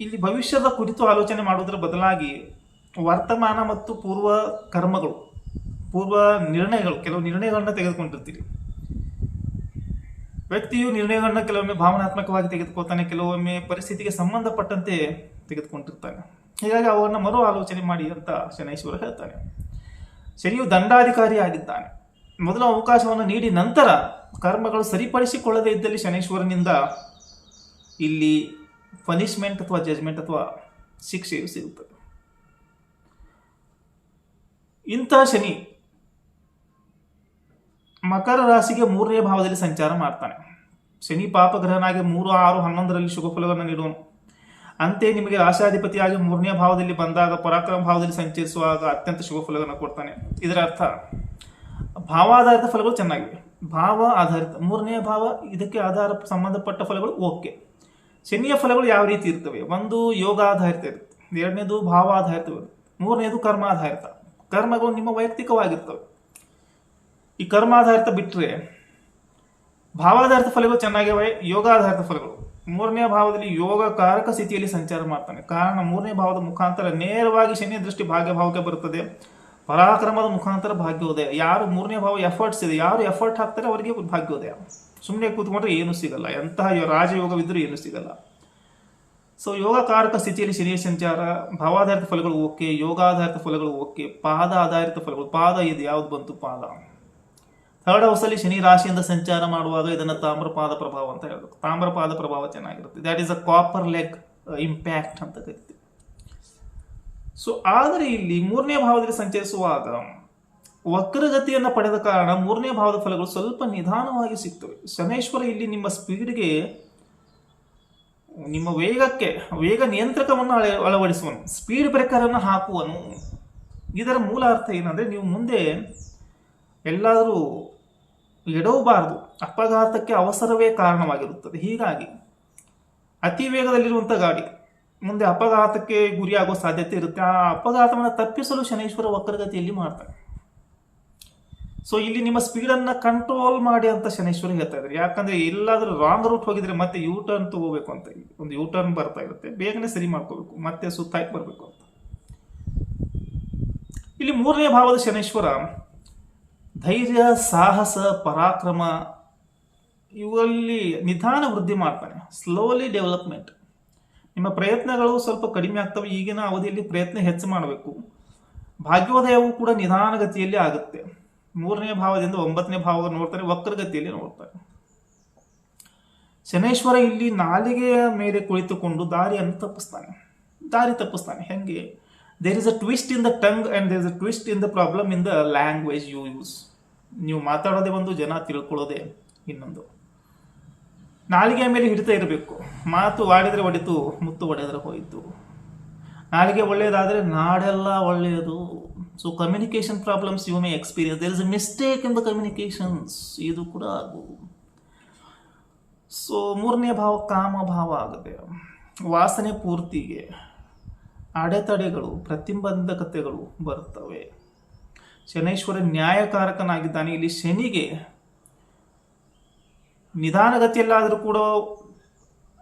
ಇಲ್ಲಿ ಭವಿಷ್ಯದ ಕುರಿತು ಆಲೋಚನೆ ಮಾಡುವುದರ ಬದಲಾಗಿ ವರ್ತಮಾನ ಮತ್ತು ಪೂರ್ವ ಕರ್ಮಗಳು, ಪೂರ್ವ ನಿರ್ಣಯಗಳು, ಕೆಲವು ನಿರ್ಣಯಗಳನ್ನ ತೆಗೆದುಕೊಂಡಿರ್ತೀರಿ. ವ್ಯಕ್ತಿಯು ನಿರ್ಣಯಗಳನ್ನ ಕೆಲವೊಮ್ಮೆ ಭಾವನಾತ್ಮಕವಾಗಿ ತೆಗೆದುಕೊಳ್ತಾನೆ, ಕೆಲವೊಮ್ಮೆ ಪರಿಸ್ಥಿತಿಗೆ ಸಂಬಂಧಪಟ್ಟಂತೆ ತೆಗೆದುಕೊಂಡಿರ್ತಾನೆ. ಹೀಗಾಗಿ ಅವನ್ನು ಮರು ಆಲೋಚನೆ ಮಾಡಿ ಅಂತ ಶನೈಶ್ವರ ಹೇಳ್ತಾನೆ. ಶನಿಯು ದಂಡಾಧಿಕಾರಿ ಆಗಿದ್ದಾನೆ. ಮೊದಲು ಅವಕಾಶವನ್ನು ನೀಡಿ ನಂತರ ಕರ್ಮಗಳು ಸರಿಪಡಿಸಿಕೊಳ್ಳದೇ ಇದ್ದಲ್ಲಿ ಶನೈಶ್ವರನಿಂದ ಇಲ್ಲಿ ಪನಿಷ್ಮೆಂಟ್ ಅಥವಾ ಜಜ್ಮೆಂಟ್ ಅಥವಾ ಶಿಕ್ಷೆಯು ಸಿಗುತ್ತದೆ. ಇಂಥ ಶನಿ ಮಕರ ರಾಶಿಗೆ 3ನೇ ಭಾವದಲ್ಲಿ ಸಂಚಾರ ಮಾಡ್ತಾನೆ. ಶನಿ ಪಾಪಗ್ರಹನಾಗಿ 3, 6, 11ರಲ್ಲಿ ಶುಭ ಫಲವನ್ನು ನೀಡುವನು. ಅಂತೆಯೇ ನಿಮಗೆ ರಾಶಾಧಿಪತಿಯಾಗಿ 3ನೇ ಭಾವದಲ್ಲಿ ಬಂದಾಗ ಪರಾಕ್ರಮ ಭಾವದಲ್ಲಿ ಸಂಚರಿಸುವಾಗ ಅತ್ಯಂತ ಶುಭ ಫಲವನ್ನು ಕೊಡ್ತಾನೆ. ಇದರ ಅರ್ಥ ಭಾವಾಧಾರಿತ ಫಲಗಳು ಚೆನ್ನಾಗಿವೆ. ಭಾವ ಆಧಾರಿತ 3ನೇ ಭಾವ, ಇದಕ್ಕೆ ಆಧಾರ ಸಂಬಂಧಪಟ್ಟ ಫಲಗಳು ಓಕೆ. ಶನಿಯ ಫಲಗಳು ಯಾವ ರೀತಿ ಇರ್ತವೆ? ಒಂದು ಯೋಗಾಧಾರಿತ ಇರುತ್ತೆ, 2ನೇದು ಭಾವಾಧಾರಿತ ಇರುತ್ತೆ, 3ನೇದು ಕರ್ಮಾಧಾರಿತ. ಕರ್ಮಗಳು ನಿಮ್ಮ ವೈಯಕ್ತಿಕವಾಗಿರ್ತವೆ. ಈ ಕರ್ಮಾಧಾರಿತ ಬಿಟ್ಟರೆ ಭಾವಾಧಾರಿತ ಫಲಗಳು ಚೆನ್ನಾಗಿವೆ. ಯೋಗಾಧಾರಿತ ಫಲಗಳು 3ನೇ ಭಾವದಲ್ಲಿ ಯೋಗಕಾರಕ ಸ್ಥಿತಿಯಲ್ಲಿ ಸಂಚಾರ ಮಾಡ್ತಾನೆ. ಕಾರಣ 3ನೇ ಭಾವದ ಮುಖಾಂತರ ನೇರವಾಗಿ ಶನಿಯ ದೃಷ್ಟಿ ಭಾಗ್ಯಭಾವಕ್ಕೆ ಬರುತ್ತದೆ. ಪರಾಕ್ರಮದ ಮುಖಾಂತರ ಭಾಗ್ಯೋದಯ. ಯಾರು 3ನೇ ಭಾವ ಎಫರ್ಟ್ಸ್ ಇದೆ, ಯಾರು ಎಫರ್ಟ್ ಹಾಕ್ತಾರೆ ಅವರಿಗೆ ಭಾಗ್ಯೋದಯ. ಸುಮ್ಮನೆ ಕೂತ್ಕೊಂಡ್ರೆ ಏನೂ ಸಿಗಲ್ಲ, ಎಂತಹ ರಾಜಯೋಗವಿದ್ರೂ ಏನೂ ಸಿಗಲ್ಲ. ಸೊ ಯೋಗಕಾರಕ ಸ್ಥಿತಿಯಲ್ಲಿ ಶನಿಯ ಸಂಚಾರ, ಭಾವಾಧಾರಿತ ಫಲಗಳು ಓಕೆ, ಯೋಗಾಧಾರಿತ ಫಲಗಳು ಓಕೆ, ಪಾದ ಆಧಾರಿತ ಫಲಗಳು, ಪಾದ ಇದು ಯಾವ್ದು ಬಂತು, ಪಾದ ಥರ್ಡ್ ಹೌಸಲ್ಲಿ ಶನಿ ರಾಶಿಯಿಂದ ಸಂಚಾರ ಮಾಡುವಾಗ ಇದನ್ನು ತಾಮ್ರಪಾದ ಪ್ರಭಾವ ಅಂತ ಹೇಳಬೇಕು. ತಾಮ್ರಪಾದ ಪ್ರಭಾವ ಚೆನ್ನಾಗಿರುತ್ತೆ. That is a copper leg impact ಅಂತ ಕರಿತೀವಿ. ಸೊ ಆದರೆ ಇಲ್ಲಿ 3ನೇ ಭಾವದಲ್ಲಿ ಸಂಚರಿಸುವಾಗ ವಕ್ರಗತಿಯನ್ನು ಪಡೆದ ಕಾರಣ 3ನೇ ಭಾವದ ಫಲಗಳು ಸ್ವಲ್ಪ ನಿಧಾನವಾಗಿ ಸಿಗ್ತವೆ. ಶನೈಶ್ವರ ಇಲ್ಲಿ ನಿಮ್ಮ ಸ್ಪೀಡ್ಗೆ, ನಿಮ್ಮ ವೇಗ ನಿಯಂತ್ರಕವನ್ನು ಅಳವಡಿಸುವನು, ಸ್ಪೀಡ್ ಬ್ರೇಕರ್ ಅನ್ನು ಹಾಕುವನು. ಇದರ ಮೂಲ ಅರ್ಥ ಏನಂದ್ರೆ, ನೀವು ಮುಂದೆ ಎಲ್ಲಾದರೂ ಎಡವಬಾರದು, ಅಪಘಾತಕ್ಕೆ ಅವಸರವೇ ಕಾರಣವಾಗಿರುತ್ತದೆ. ಹೀಗಾಗಿ ಅತಿ ವೇಗದಲ್ಲಿರುವಂಥ ಗಾಡಿ ಮುಂದೆ ಅಪಘಾತಕ್ಕೆ ಗುರಿಯಾಗುವ ಸಾಧ್ಯತೆ ಇರುತ್ತೆ. ಆ ಅಪಘಾತವನ್ನು ತಪ್ಪಿಸಲು ಶನೈಶ್ವರ ವಕ್ರಗತಿಯಲ್ಲಿ ಮಾಡ್ತಾರೆ. ಸೊ ಇಲ್ಲಿ ನಿಮ್ಮ ಸ್ಪೀಡನ್ನು ಕಂಟ್ರೋಲ್ ಮಾಡಿ ಅಂತ ಶನೈಶ್ವರ ಹೇಳ್ತಾ ಇದ್ದಾರೆ. ಯಾಕಂದ್ರೆ ಎಲ್ಲಾದರೂ ರಾಂಗ್ ರೂಟ್ ಹೋಗಿದ್ರೆ ಮತ್ತೆ ಯೂ ಟರ್ನ್ ತಗೋಬೇಕು ಅಂತ, ಒಂದು ಯೂ ಟರ್ನ್ ಬರ್ತಾ ಇರುತ್ತೆ, ಬೇಗನೆ ಸರಿ ಮಾಡ್ಕೋಬೇಕು, ಮತ್ತೆ ಸುತ್ತಾಕಿ ಬರಬೇಕು ಅಂತ. ಇಲ್ಲಿ 3ನೇ ಭಾವದ ಶನೈಶ್ವರ ಧೈರ್ಯ, ಸಾಹಸ, ಪರಾಕ್ರಮ ಇವುಗಳಲ್ಲಿ ನಿಧಾನ ವೃದ್ಧಿ ಮಾಡ್ತಾನೆ. Slowly development. ನಿಮ್ಮ ಪ್ರಯತ್ನಗಳು ಸ್ವಲ್ಪ ಕಡಿಮೆ ಆಗ್ತವೆ. ಈಗಿನ ಅವಧಿಯಲ್ಲಿ ಪ್ರಯತ್ನ ಹೆಚ್ಚು ಮಾಡಬೇಕು. ಭಾಗ್ಯೋದಯವು ಕೂಡ ನಿಧಾನಗತಿಯಲ್ಲಿ ಆಗುತ್ತೆ. 3ನೇ ಭಾವದಿಂದ 9ನೇ ಭಾವ ನೋಡ್ತಾರೆ, ವಕ್ರಗತಿಯಲ್ಲಿ ನೋಡ್ತಾರೆ. ಶನೈಶ್ವರ ಇಲ್ಲಿ ನಾಲಿಗೆಯ ಮೇಲೆ ಕುಳಿತುಕೊಂಡು ದಾರಿ ತಪ್ಪಿಸ್ತಾನೆ. ಹೆಂಗೆ? There is a twist in the tongue and there is a twist in the problem in the language you use. ನೀವು ಮಾತಾಡೋದೇ ಒಂದು, ಜನ ತಿಳ್ಕೊಳ್ಳೋದೇ ಇನ್ನೊಂದು. ನಾಲಿಗೆಯ ಮೇಲೆ ಹಿಡಿತಾ ಇರಬೇಕು. ಮಾತು ಆಡಿದರೆ ಒಡಿತು, ಮುತ್ತು ಒಡೆದರೆ ಹೋಯಿತು. ನಾಲಿಗೆ ಒಳ್ಳೆಯದಾದರೆ ನಾಡೆಲ್ಲ ಒಳ್ಳೆಯದು. So communication problems you may experience. There is a mistake in the communications. ಇದು ಕೂಡ ಆಗ್ಬೋದು. ಸೊ 3ನೇ ಭಾವ ಕಾಮ ಭಾವ ಆಗುತ್ತೆ. ವಾಸನೆ ಪೂರ್ತಿಗೆ ಅಡೆತಡೆಗಳು, ಪ್ರತಿಬಂಧಕತೆಗಳು ಬರುತ್ತವೆ. ಶನೈಶ್ವರ ನ್ಯಾಯಕಾರಕನಾಗಿದ್ದಾನೆ. ಇಲ್ಲಿ ಶನಿಗೆ ನಿಧಾನಗತಿಯಲ್ಲಾದರೂ ಕೂಡ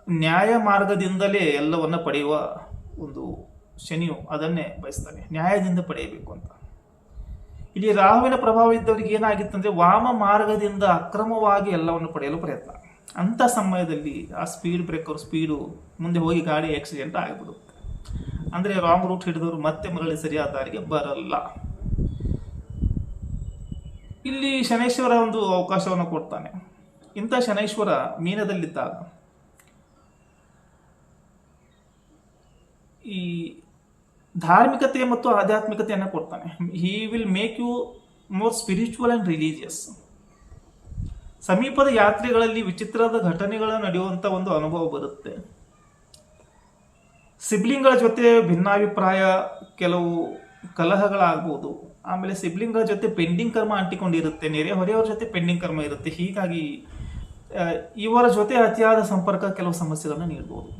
ನ್ಯಾಯ ಮಾರ್ಗದಿಂದಲೇ ಎಲ್ಲವನ್ನ ಪಡೆಯುವ ಒಂದು ಶನಿಯು ಅದನ್ನೇ ಬಯಸ್ತಾನೆ, ನ್ಯಾಯದಿಂದ ಪಡೆಯಬೇಕು ಅಂತ. ಇಲ್ಲಿ ರಾಹುವಿನ ಪ್ರಭಾವ ಇದ್ದವರಿಗೆ ಏನಾಗಿತ್ತಂದ್ರೆ, ವಾಮ ಮಾರ್ಗದಿಂದ ಅಕ್ರಮವಾಗಿ ಎಲ್ಲವನ್ನು ಪಡೆಯಲು ಪ್ರಯತ್ನ. ಅಂಥ ಸಮಯದಲ್ಲಿ ಆ ಸ್ಪೀಡ್ ಬ್ರೇಕರ್ ಸ್ಪೀಡು ಮುಂದೆ ಹೋಗಿ ಗಾಡಿ ಆಕ್ಸಿಡೆಂಟ್ ಆಗಿಬಿಡುತ್ತೆ. ಅಂದರೆ ರಾಂಗ್ ರೂಟ್ ಹಿಡಿದವರು ಮತ್ತೆ ಮರಳಿ ಸರಿಯಾದ ದಾರಿಗೆ ಬರಲ್ಲ. ಇಲ್ಲಿ ಶನೈಶ್ವರ ಒಂದು ಅವಕಾಶವನ್ನು ಕೊಡ್ತಾನೆ. ಇಂಥ ಶನೈಶ್ವರ ಮೀನದಲ್ಲಿದ್ದಾಗ ಈ ಧಾರ್ಮಿಕತೆ ಮತ್ತು ಆಧ್ಯಾತ್ಮಿಕತೆಯನ್ನು ಕೊಡ್ತಾನೆ. He will make you more spiritual and religious. ಸಮೀಪದ ಯಾತ್ರೆಗಳಲ್ಲಿ ವಿಚಿತ್ರದ ಘಟನೆಗಳು ನಡೆಯುವಂಥ ಒಂದು ಅನುಭವ ಬರುತ್ತೆ. ಸಿಬ್ಲಿಂಗ್ಗಳ ಜೊತೆ ಭಿನ್ನಾಭಿಪ್ರಾಯ, ಕೆಲವು ಕಲಹಗಳಾಗ್ಬೋದು. ಆಮೇಲೆ ಸಿಬ್ಲಿಂಗ್ಗಳ ಜೊತೆ ಪೆಂಡಿಂಗ್ ಕರ್ಮ ಅಂಟಿಕೊಂಡಿರುತ್ತೆ, ನೆರೆಹೊರೆಯವರ ಜೊತೆ ಪೆಂಡಿಂಗ್ ಕರ್ಮ ಇರುತ್ತೆ. ಹೀಗಾಗಿ ಇವರ ಜೊತೆ ಅತಿಯಾದ ಸಂಪರ್ಕ ಕೆಲವು ಸಮಸ್ಯೆಗಳನ್ನು ನೀಡಬಹುದು.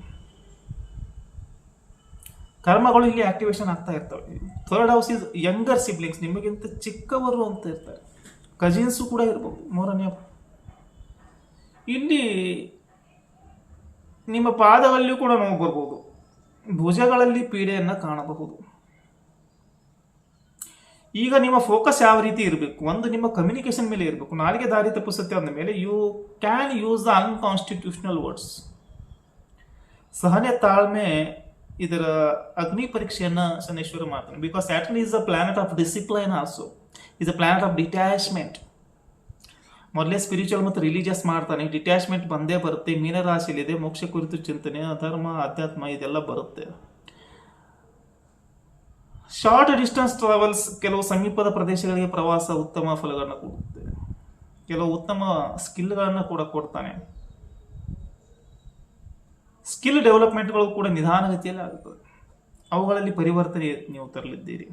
ಕರ್ಮಗಳು ಇಲ್ಲಿ ಆಕ್ಟಿವೇಶನ್ ಆಗ್ತಾ ಇರ್ತವೆ. Third house is younger siblings, ನಿಮಗಿಂತ ಚಿಕ್ಕವರು ಅಂತ ಇರ್ತಾರೆ. ಕಜಿನ್ಸು ಕೂಡ ಇರ್ಬೋದು. 3ನೇ ಇಲ್ಲಿ ನಿಮ್ಮ ಪಾದಗಳಲ್ಲಿಯೂ ಕೂಡ ನೋವು ಬರ್ಬೋದು. ಭುಜಗಳಲ್ಲಿ ಪೀಡೆಯನ್ನು ಕಾಣಬಹುದು. ಈಗ ನಿಮ್ಮ ಫೋಕಸ್ ಯಾವ ರೀತಿ ಇರಬೇಕು? ಒಂದು, ನಿಮ್ಮ ಕಮ್ಯುನಿಕೇಶನ್ ಮೇಲೆ ಇರಬೇಕು. ನಾಲಿಗೆ ದಾರಿ ತಪ್ಪಿಸುತ್ತೆ ಅಂದ ಮೇಲೆ you can use the unconstitutional words. ಸಹನೆ, ತಾಳ್ಮೆ ಇದರ ಅಗ್ನಿ ಪರೀಕ್ಷೆಯನ್ನು ಶನೈಶ್ವರ ಮಾಡ್ತಾನೆ. Because Saturn is a planet of discipline, also is a planet of detachment. ಮೊದಲೇ ಸ್ಪಿರಿಚುವಲ್ ಮತ್ತು ರಿಲಿಜಿಯಸ್ ಮಾಡ್ತಾನೆ. ಡಿಟ್ಯಾಚ್ಮೆಂಟ್ ಬಂದೇ ಬರುತ್ತೆ. ಮೀನರಾಶಿಯಲ್ಲಿದೆ. ಮೋಕ್ಷ ಕುರಿತು ಚಿಂತನೆ, ಧರ್ಮ, ಅಧ್ಯಾತ್ಮ ಇದೆಲ್ಲ ಬರುತ್ತೆ. ಶಾರ್ಟ್ ಡಿಸ್ಟೆನ್ಸ್ ಟ್ರಾವೆಲ್ಸ್, ಕೆಲವು ಸಮೀಪದ ಪ್ರದೇಶಗಳಿಗೆ ಪ್ರವಾಸ ಉತ್ತಮ ಫಲಗಳನ್ನು ಕೊಡುತ್ತೆ. ಕೆಲವು ಉತ್ತಮ ಸ್ಕಿಲ್ಗಳನ್ನು ಕೂಡ ಕೊಡ್ತಾನೆ. ಸ್ಕಿಲ್ ಡೆವಲಪ್ಮೆಂಟ್ಗಳು ಕೂಡ ನಿಧಾನಗತಿಯಲ್ಲಿ ಆಗುತ್ತದೆ. ಅವುಗಳಲ್ಲಿ ಪರಿವರ್ತನೆ ನೀವು ತರಲಿದ್ದೀರಿ.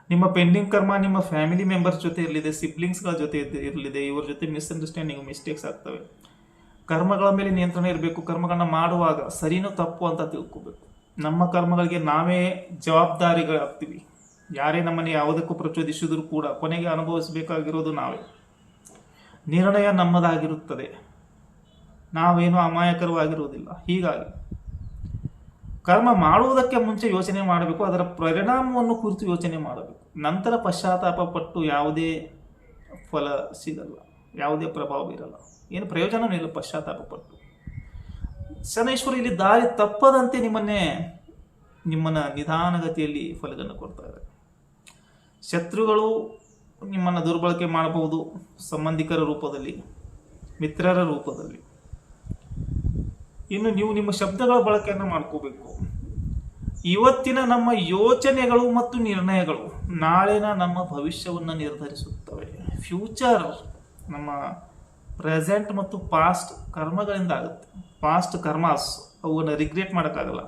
ನಿಮ್ಮ ಪೆಂಡಿಂಗ್ ಕರ್ಮ ನಿಮ್ಮ ಫ್ಯಾಮಿಲಿ ಮೆಂಬರ್ಸ್ ಜೊತೆ ಇರಲಿದೆ, ಸಿಬ್ಲಿಂಗ್ಸ್ಗಳ ಜೊತೆ ಇರಲಿದೆ. ಇವರ ಜೊತೆ ಮಿಸ್ಅಂಡರ್ಸ್ಟ್ಯಾಂಡಿಂಗ್, ಮಿಸ್ಟೇಕ್ಸ್ ಆಗ್ತವೆ. ಕರ್ಮಗಳ ಮೇಲೆ ನಿಯಂತ್ರಣ ಇರಬೇಕು. ಕರ್ಮಗಳನ್ನ ಮಾಡುವಾಗ ಸರಿನೋ ತಪ್ಪು ಅಂತ ತಿಳ್ಕೋಬೇಕು. ನಮ್ಮ ಕರ್ಮಗಳಿಗೆ ನಾವೇ ಜವಾಬ್ದಾರಿಗಳಾಗ್ತೀವಿ. ಯಾರೇ ನಮ್ಮನ್ನು ಯಾವುದಕ್ಕೂ ಪ್ರಚೋದಿಸಿದ್ರು ಕೂಡ ಕೊನೆಗೆ ಅನುಭವಿಸಬೇಕಾಗಿರೋದು ನಾವೇ. ನಿರ್ಣಯ ನಮ್ಮದಾಗಿರುತ್ತದೆ. ನಾವೇನು ಅಮಾಯಕರವಾಗಿರುವುದಿಲ್ಲ. ಹೀಗಾಗಿ ಕರ್ಮ ಮಾಡುವುದಕ್ಕೆ ಮುಂಚೆ ಯೋಚನೆ ಮಾಡಬೇಕು. ಅದರ ಪರಿಣಾಮವನ್ನು ಕುರಿತು ಯೋಚನೆ ಮಾಡಬೇಕು. ನಂತರ ಪಶ್ಚಾತ್ತಾಪ ಪಟ್ಟು ಯಾವುದೇ ಫಲ ಸಿಗಲ್ಲ, ಯಾವುದೇ ಪ್ರಭಾವ ಇರಲ್ಲ, ಏನು ಪ್ರಯೋಜನವೂ ಇಲ್ಲ ಪಶ್ಚಾತ್ತಾಪ ಪಟ್ಟು. ಶನೈಶ್ವರ ಇಲ್ಲಿ ದಾರಿ ತಪ್ಪದಂತೆ ನಿಮ್ಮನ್ನ ನಿಧಾನಗತಿಯಲ್ಲಿ ಫಲಗಳನ್ನು ಕೊಡ್ತಾ ಇದ್ದಾರೆ. ಶತ್ರುಗಳು ನಿಮ್ಮನ್ನು ದುರ್ಬಳಕೆ ಮಾಡಬಹುದು, ಸಂಬಂಧಿಕರ ರೂಪದಲ್ಲಿ, ಮಿತ್ರರ ರೂಪದಲ್ಲಿ. ಇನ್ನು ನೀವು ನಿಮ್ಮ ಶಬ್ದಗಳ ಬಳಕೆಯನ್ನು ಮಾಡ್ಕೋಬೇಕು. ಇವತ್ತಿನ ನಮ್ಮ ಯೋಚನೆಗಳು ಮತ್ತು ನಿರ್ಣಯಗಳು ನಾಳಿನ ನಮ್ಮ ಭವಿಷ್ಯವನ್ನು ನಿರ್ಧರಿಸುತ್ತವೆ. ಫ್ಯೂಚರ್ ನಮ್ಮ ಪ್ರೆಸೆಂಟ್ ಮತ್ತು ಪಾಸ್ಟ್ ಕರ್ಮಗಳಿಂದ ಆಗುತ್ತೆ. ಪಾಸ್ಟ್ ಕರ್ಮಾಸ್ ಅವನ್ನು ರಿಗ್ರೆಟ್ ಮಾಡೋಕ್ಕಾಗಲ್ಲ.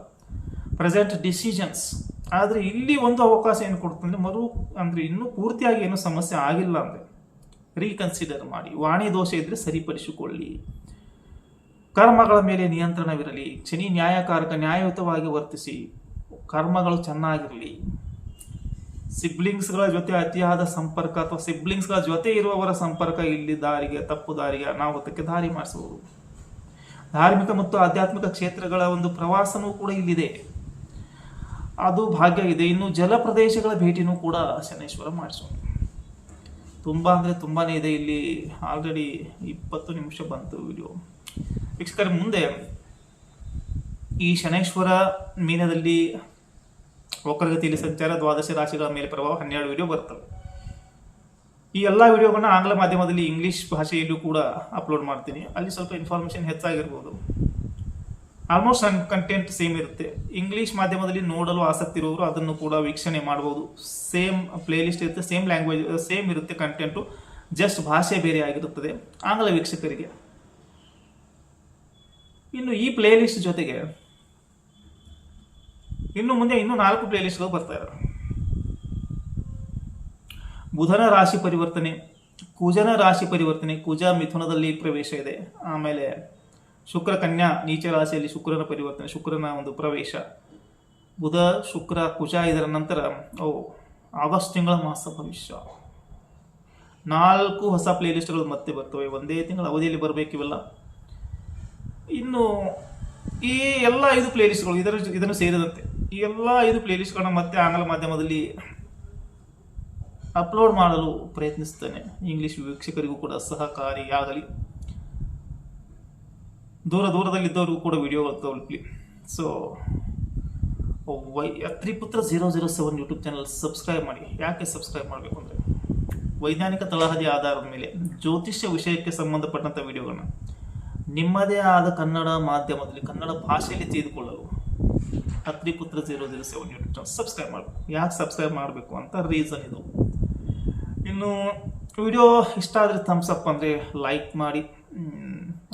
Present decisions. ಆದರೆ ಇಲ್ಲಿ ಒಂದು ಅವಕಾಶ ಏನು ಕೊಡ್ತಂದ್ರೆ ಅಂದರೆ ಇನ್ನೂ ಪೂರ್ತಿಯಾಗಿ ಏನೂ ಸಮಸ್ಯೆ ಆಗಿಲ್ಲ ಅಂದರೆ ರೀಕನ್ಸಿಡರ್ ಮಾಡಿ, ವಾಣಿ ದೋಷ ಇದ್ದರೆ ಸರಿಪಡಿಸಿಕೊಳ್ಳಿ, ಕರ್ಮಗಳ ಮೇಲೆ ನಿಯಂತ್ರಣವಿರಲಿ, ಶನಿ ನ್ಯಾಯಕಾರಕ, ನ್ಯಾಯಯುತವಾಗಿ ವರ್ತಿಸಿ, ಕರ್ಮಗಳು ಚೆನ್ನಾಗಿರಲಿ. ಸಿಬ್ಲಿಂಗ್ಸ್ಗಳ ಜೊತೆ ಅತಿಯಾದ ಸಂಪರ್ಕ ಅಥವಾ ಸಿಬ್ಲಿಂಗ್ಸ್ಗಳ ಜೊತೆ ಇರುವವರ ಸಂಪರ್ಕ ಇಲ್ಲಿ ತಪ್ಪು ದಾರಿಗೆ ಅನಾಹುತಕ್ಕೆ ದಾರಿ ಮಾಡಿಸುವುದು. ಧಾರ್ಮಿಕ ಮತ್ತು ಆಧ್ಯಾತ್ಮಿಕ ಕ್ಷೇತ್ರಗಳ ಒಂದು ಪ್ರವಾಸನೂ ಕೂಡ ಇಲ್ಲಿದೆ, ಅದು ಭಾಗ್ಯ ಇದೆ. ಇನ್ನು ಜಲ ಪ್ರದೇಶಗಳ ಭೇಟಿನೂ ಕೂಡ ಶನೇಶ್ವರ ಮಾಡಿಸೋಣ. ತುಂಬ ಅಂದರೆ ತುಂಬಾನೇ ಇದೆ. ಇಲ್ಲಿ ಆಲ್ರೆಡಿ 20 ನಿಮಿಷ ಬಂತು ವಿಡಿಯೋ. ವೀಕ್ಷಕರ, ಮುಂದೆ ಈ ಶನೇಶ್ವರ ಮೀನದಲ್ಲಿ ವಕ್ರಗತಿಯಲ್ಲಿ ಸಂಚಾರ, ದ್ವಾದಶ ರಾಶಿಗಳ ಮೇಲೆ ಪ್ರಭಾವ 12 ವಿಡಿಯೋ ಬರ್ತವೆ. ಈ ಎಲ್ಲ ವಿಡಿಯೋಗಳನ್ನ ಆಂಗ್ಲ ಮಾಧ್ಯಮದಲ್ಲಿ, ಇಂಗ್ಲಿಷ್ ಭಾಷೆಯಲ್ಲೂ ಕೂಡ ಅಪ್ಲೋಡ್ ಮಾಡ್ತೀನಿ. ಅಲ್ಲಿ ಸ್ವಲ್ಪ ಇನ್ಫಾರ್ಮೇಷನ್ ಹೆಚ್ಚಾಗಿರ್ಬೋದು. ಆಲ್ಮೋಸ್ಟ್ ಕಂಟೆಂಟ್ ಸೇಮ್ ಇರುತ್ತೆ. ಇಂಗ್ಲಿಷ್ ಮಾಧ್ಯಮದಲ್ಲಿ ನೋಡಲು ಆಸಕ್ತಿ ಇರುವವರು ಅದನ್ನು ಕೂಡ ವೀಕ್ಷಣೆ ಮಾಡ್ಬೋದು. ಸೇಮ್ ಪ್ಲೇ ಲಿಸ್ಟ್ ಇರುತ್ತೆ, ಸೇಮ್ ಲ್ಯಾಂಗ್ವೇಜ್ ಸೇಮ್ ಇರುತ್ತೆ ಕಂಟೆಂಟು, ಜಸ್ಟ್ ಭಾಷೆ ಬೇರೆ ಆಗಿರುತ್ತದೆ ಆಂಗ್ಲ ವೀಕ್ಷಕರಿಗೆ. ಇನ್ನು ಈ ಪ್ಲೇ ಲಿಸ್ಟ್ ಜೊತೆಗೆ ಇನ್ನು ಮುಂದೆ 4 ಪ್ಲೇ ಲಿಸ್ಟ್ಗಳು ಬರ್ತಾ ಇದ್ದಾರೆ. ಬುಧನ ರಾಶಿ ಪರಿವರ್ತನೆ, ಕುಜನ ರಾಶಿ ಪರಿವರ್ತನೆ, ಕುಜ ಮಿಥುನದಲ್ಲಿ ಪ್ರವೇಶ ಇದೆ. ಆಮೇಲೆ ಶುಕ್ರ ಕನ್ಯಾ ನೀಚ ರಾಶಿಯಲ್ಲಿ ಶುಕ್ರನ ಪರಿವರ್ತನೆ, ಶುಕ್ರನ ಒಂದು ಪ್ರವೇಶ, ಬುಧ ಶುಕ್ರ ಕುಜ. ಇದರ ನಂತರ ಆಗಸ್ಟ್ ತಿಂಗಳ ಮಾಸ ಭವಿಷ್ಯ 4 ಹೊಸ ಪ್ಲೇ ಲಿಸ್ಟ್ಗಳು ಮತ್ತೆ ಬರ್ತವೆ. ಒಂದೇ ತಿಂಗಳ ಅವಧಿಯಲ್ಲಿ ಬರಬೇಕಿವೆಲ್ಲ. ಇನ್ನು ಈ ಎಲ್ಲ 5 ಪ್ಲೇ ಲಿಸ್ಟ್ಗಳು ಇದನ್ನು ಸೇರಿದಂತೆ ಈ ಎಲ್ಲ 5 ಪ್ಲೇ ಲಿಸ್ಟ್ಗಳನ್ನ ಮತ್ತೆ ಆಂಗ್ಲ ಮಾಧ್ಯಮದಲ್ಲಿ ಅಪ್ಲೋಡ್ ಮಾಡಲು ಪ್ರಯತ್ನಿಸ್ತೇನೆ. ಇಂಗ್ಲಿಷ್ ವೀಕ್ಷಕರಿಗೂ ಕೂಡ ಸಹಕಾರಿಯಾಗಲಿ. ದೂರದಲ್ಲಿದ್ದವರಿಗೂ ಕೂಡ ವಿಡಿಯೋಗಳು ತಗೊಳ್ಳಿ. ಸೊ ಅತ್ರಿಪುತ್ರ 007 ಯೂಟ್ಯೂಬ್ ಚಾನಲ್ ಸಬ್ಸ್ಕ್ರೈಬ್ ಮಾಡಿ. ಯಾಕೆ ಸಬ್ಸ್ಕ್ರೈಬ್ ಮಾಡಬೇಕು ಅಂದರೆ ವೈಜ್ಞಾನಿಕ ತಳಹದಿ ಆಧಾರದ ಮೇಲೆ ಜ್ಯೋತಿಷ್ಯ ವಿಷಯಕ್ಕೆ ಸಂಬಂಧಪಟ್ಟಂಥ ವಿಡಿಯೋಗಳನ್ನ ನಿಮ್ಮದೇ ಆದ ಕನ್ನಡ ಮಾಧ್ಯಮದಲ್ಲಿ, ಕನ್ನಡ ಭಾಷೆಯಲ್ಲಿ ತೆಗೆದುಕೊಳ್ಳಲು ಅತ್ರಿಪುತ್ರ 007 ಯೂಟ್ಯೂಬ್ ಚಾನಲ್ ಸಬ್ಸ್ಕ್ರೈಬ್ ಮಾಡಬೇಕು. ಯಾಕೆ ಸಬ್ಸ್ಕ್ರೈಬ್ ಮಾಡಬೇಕು ಅಂತ ರೀಸನ್ ಇದು. ಇನ್ನು ವಿಡಿಯೋ ಇಷ್ಟ ಆದರೆ ಥಮ್ಸ್ ಅಪ್ ಅಂದರೆ ಲೈಕ್ ಮಾಡಿ,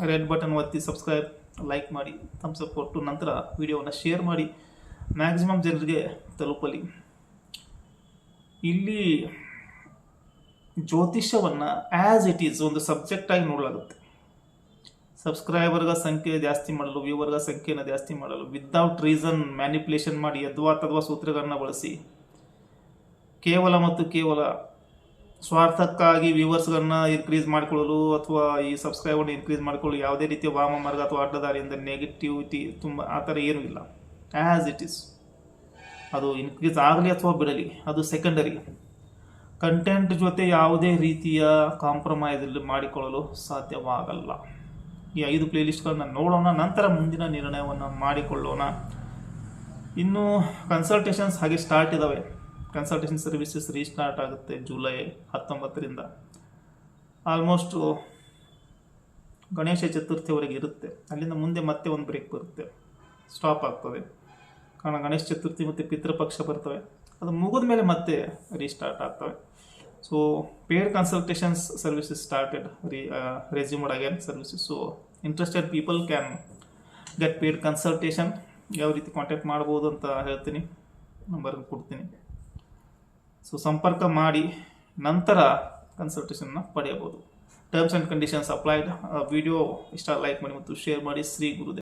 ರೆಡ್ ಬಟನ್ ಒತ್ತಿ ಸಬ್ಸ್ಕ್ರೈಬ್, ಲೈಕ್ ಮಾಡಿ, ಥಮ್ಸ್ ಅಪ್ ಕೊಟ್ಟು ನಂತರ ವಿಡಿಯೋವನ್ನು ಶೇರ್ ಮಾಡಿ, ಮ್ಯಾಕ್ಸಿಮಮ್ ಜನರಿಗೆ ತಲುಪಲಿ. ಇಲ್ಲಿ ಜ್ಯೋತಿಷ್ಯವನ್ನು ಆ್ಯಸ್ ಇಟ್ ಈಸ್ ಒಂದು ಸಬ್ಜೆಕ್ಟಾಗಿ ನೋಡಲಾಗುತ್ತೆ. ಸಬ್ಸ್ಕ್ರೈಬರ್ಗಳ ಸಂಖ್ಯೆ ಜಾಸ್ತಿ ಮಾಡಲು, ವ್ಯೂವರ್ಗಳ ಸಂಖ್ಯೆಯನ್ನು ಜಾಸ್ತಿ ಮಾಡಲು ವಿದೌಟ್ ರೀಸನ್ ಮ್ಯಾನಿಪ್ಯುಲೇಷನ್ ಮಾಡಿ ಯದ್ವಾ ಸೂತ್ರಗಳನ್ನು ಬಳಸಿ ಕೇವಲ ಸ್ವಾರ್ಥಕ್ಕಾಗಿ ವ್ಯೂವರ್ಸ್ಗಳನ್ನ ಇನ್ಕ್ರೀಸ್ ಮಾಡಿಕೊಳ್ಳಲು ಅಥವಾ ಈ ಸಬ್ಸ್ಕ್ರೈಬರ್ನ ಇನ್ಕ್ರೀಸ್ ಮಾಡಿಕೊಳ್ಳಲು ಯಾವುದೇ ರೀತಿಯ ವಾಮ ಮಾರ್ಗ ಅಥವಾ ಅಡ್ಡದಾರಿಯಿಂದ ನೆಗೆಟಿವಿಟಿ ತುಂಬ ಆ ಥರ ಏನೂ ಇಲ್ಲ. ಆ್ಯಸ್ ಇಟ್ ಈಸ್ ಅದು ಇನ್ಕ್ರೀಸ್ ಆಗಲಿ ಅಥವಾ ಬಿಡಲಿ ಅದು ಸೆಕೆಂಡರಿ. ಕಂಟೆಂಟ್ ಜೊತೆ ಯಾವುದೇ ರೀತಿಯ ಕಾಂಪ್ರಮೈಸ್ ಮಾಡಿಕೊಳ್ಳಲು ಸಾಧ್ಯವಾಗಲ್ಲ. ಈ 5 ಪ್ಲೇ ಲಿಸ್ಟ್ಗಳನ್ನ ನೋಡೋಣ, ನಂತರ ಮುಂದಿನ ನಿರ್ಣಯವನ್ನು ಮಾಡಿಕೊಳ್ಳೋಣ. ಇನ್ನು ಕನ್ಸಲ್ಟೇಷನ್ಸ್ ಹಾಗೆ ಸ್ಟಾರ್ಟ್ ಇದ್ದಾವೆ. ಕನ್ಸಲ್ಟೇಷನ್ ಸರ್ವಿಸಸ್ ರೀಸ್ಟಾರ್ಟ್ ಆಗುತ್ತೆ ಜುಲೈ 19ರಿಂದ. ಆಲ್ಮೋಸ್ಟ್ ಗಣೇಶ ಚತುರ್ಥಿವರೆಗೆ ಇರುತ್ತೆ. ಅಲ್ಲಿಂದ ಮುಂದೆ ಮತ್ತೆ ಒಂದು ಬ್ರೇಕ್ ಬರುತ್ತೆ, ಸ್ಟಾಪ್ ಆಗ್ತದೆ. ಕಾರಣ ಗಣೇಶ ಚತುರ್ಥಿ ಮತ್ತು ಪಿತೃಪಕ್ಷ ಬರ್ತವೆ. ಅದು ಮುಗಿದ ಮೇಲೆ ಮತ್ತೆ ರೀಸ್ಟಾರ್ಟ್ ಆಗ್ತವೆ. So paid consultations services started, resumed again services. So interested people can get paid consultation. ಯಾವ ರೀತಿ ಕಾಂಟ್ಯಾಕ್ಟ್ ಮಾಡ್ಬೋದು ಅಂತ ಹೇಳ್ತೀನಿ, ನಂಬರ್ ಕೊಡ್ತೀನಿ. ಸೊ ಸಂಪರ್ಕ ಮಾಡಿ ನಂತರ ಕನ್ಸಲ್ಟೇಷನ್ನ ಪಡೆಯಬಹುದು. Terms and conditions applied. Video ಇಷ್ಟ ಲೈಕ್ ಮಾಡಿ ಮತ್ತು ಶೇರ್ ಮಾಡಿ. ಶ್ರೀ ಗುರುದೇವ್.